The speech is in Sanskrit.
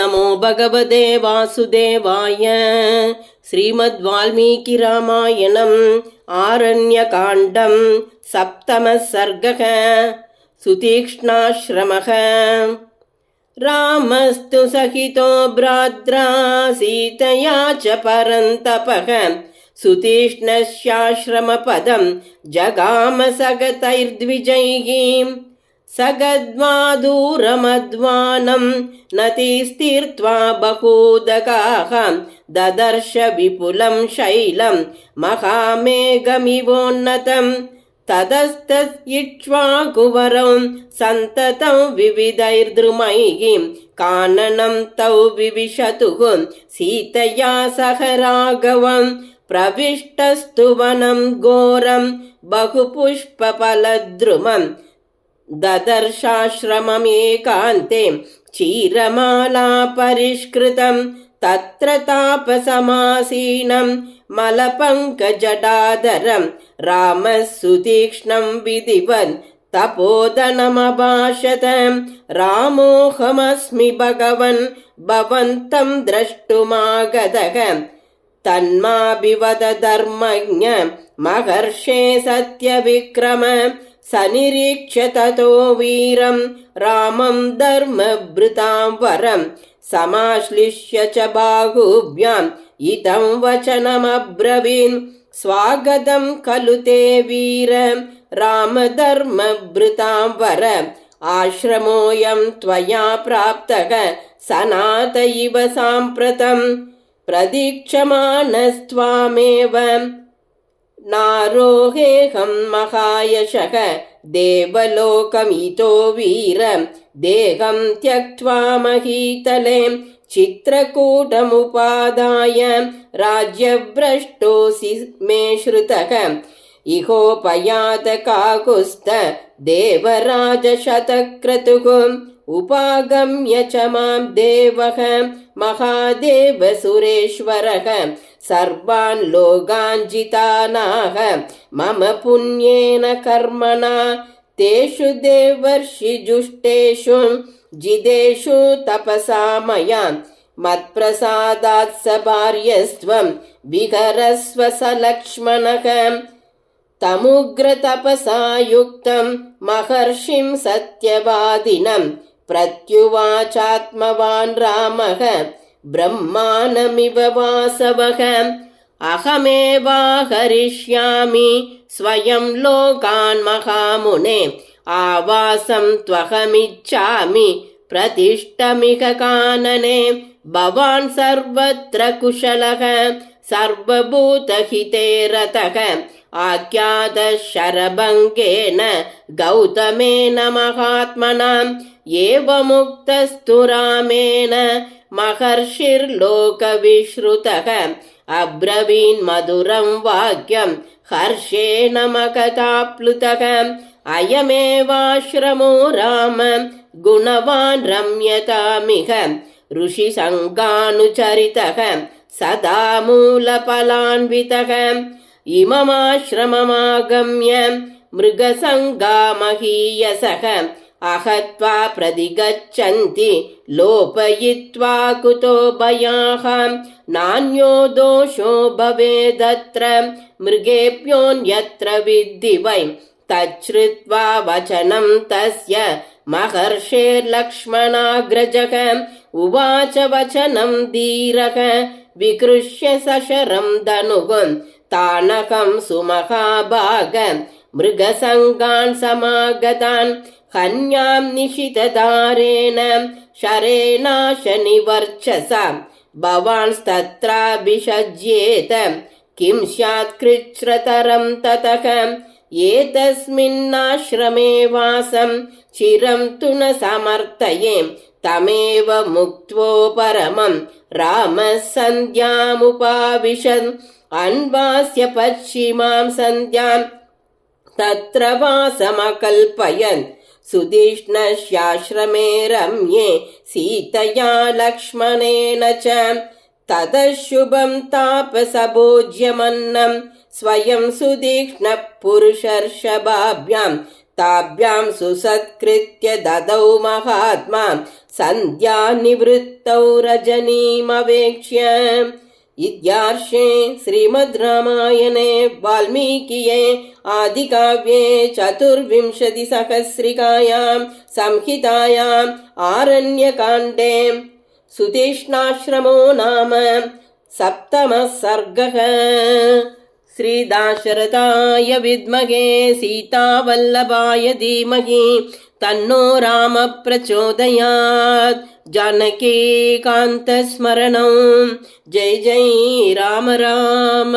नमो भगवते वासुदेवाय। श्रीमद्वाल्मीकिरामायणम् आरण्यकाण्डं सप्तमः सर्गः। सुतीक्ष्णाश्रमः। रामस्तु सहितो भ्रात्रा सीतया च परन्तपः। सुतीक्ष्णस्याश्रमपदं जगाम सगतैर्द्विजैः। स गत्वा दूरमध्वानं नतीस्तीर्त्वा बहूदकाः। ददर्श विपुलं शैलं महामेघमिवोन्नतं। ततस्तइक्ष्वाकुवरौ सन्ततं विविधैर्द्रुमैः। काननं तौ विविशतुः सीतया सह राघवं। प्रविष्टस्तु वनं घोरं बहुपुष्पफलद्रुमम्। ददर्शाश्रममेकान्ते क्षीरमाला परिष्कृतं। तत्र तापसमासीनं मलपङ्कजटाधरं। रामः सुतीक्ष्णं विधिवन् तपोधनमभाषत। रामोऽहमस्मि भगवन् भवन्तं द्रष्टुमागतः। तन्माभिवद धर्मज्ञ महर्षे सत्यविक्रम। सनिरीक्ष्य ततो वीरं रामं धर्मभृतां वरं। समाश्लिष्य च बाहुभ्याम् इदं वचनमब्रवीन्। स्वागतं खलु ते वीर रामधर्मभृतां वर। आश्रमोऽयं त्वया प्राप्तः सनात इव साम्प्रतं। प्रतीक्षमाणस्त्वामेव नारोहेऽहं महायशः। देवलोकमितो वीर देहं त्यक्त्वा महीतले। चित्रकूटमुपादाय राज्यभ्रष्टोऽसि मे श्रुतः। इहोपयातकाकुस्थ देवराजशतक्रतुः। उपागम्य च मां देवः महादेव सुरेश्वरः। सर्वान् लोकान् जितानाह मम पुण्येन कर्मणा। तेषु देवर्षिजुष्टेषु जितेषु तपसा मया। मत्प्रसादात् स भार्यस्त्वं विहरस्व स लक्ष्मणः। तमुग्रतपसा युक्तं महर्षिं सत्यवादिनं। प्रत्युवाचात्मवान् रामः ब्रह्माणमिव वासवः। अहमेवाहरिष्यामि स्वयं लोकान् महामुने। आवासं त्वहमिच्छामि प्रतिष्ठमिह कानने। भवान् सर्वत्र कुशलः सर्वभूतहिते रतः। आख्यातः शरभङ्गेन गौतमेन महात्मना। एवमुक्तस्तु रामेण महर्षिर्लोकविश्रुतः। अब्रवीन् मधुरं वाक्यं हर्षेण मगधाप्लुतः। अयमेवाश्रमो राम गुणवान् रम्यतामिह। ऋषिसङ्गानुचरितः सदा मूलफलान्वितः। इममाश्रममागम्य मृगसङ्गा महीयसः। आहत्वा प्रतिगच्छन्ति लोपयित्वा कुतो भयाः। नान्यो दोषो भवेदत्र मृगेभ्योऽन्यत्र विद्धि वै। तच्छ्रुत्वा वचनं तस्य महर्षेर्लक्ष्मणाग्रजः। उवाच वचनं धीरः विकृष्य सशरं धनुः। तानकं सुमहाभाग मृगसङ्गान् समागतान्। हन्यां निशितधारेण शरेणाशनिवर्चसा। भवांस्तत्राभिषज्येत किं स्यात् कृच्छ्रतरं ततः। एतस्मिन्नाश्रमे वासं चिरं तु न समर्थये। तमेव मुक्त्वो परमं रामः सन्ध्यामुपाविशन्। अन्वास्य पश्चिमां सन्ध्यां तत्र वासमकल्पयन्। सुतीक्ष्णस्याश्रमे रम्ये सीतया लक्ष्मणेन च। ततः शुभं तापसभोज्यमन्नं स्वयं सुतीक्ष्णः पुरुषर्षभाभ्यां। ताभ्यां सुसत्कृत्य ददौ महात्मा सन्ध्यानिवृत्तौ रजनीमवेक्ष्य। इत्यार्षे श्रीमद् रामायणे वाल्मीकिये आदिकाव्ये चतुर्विंशतिसहस्रिकायां संहितायाम् आरण्यकाण्डे सुतीक्ष्णाश्रमो नाम सप्तमः सर्गः। श्रीदाशरथाय विद्महे सीतावल्लभाय धीमहि तन्नो रामः प्रचोदयात्। जानकीकान्तस्मरणं जय जय राम राम।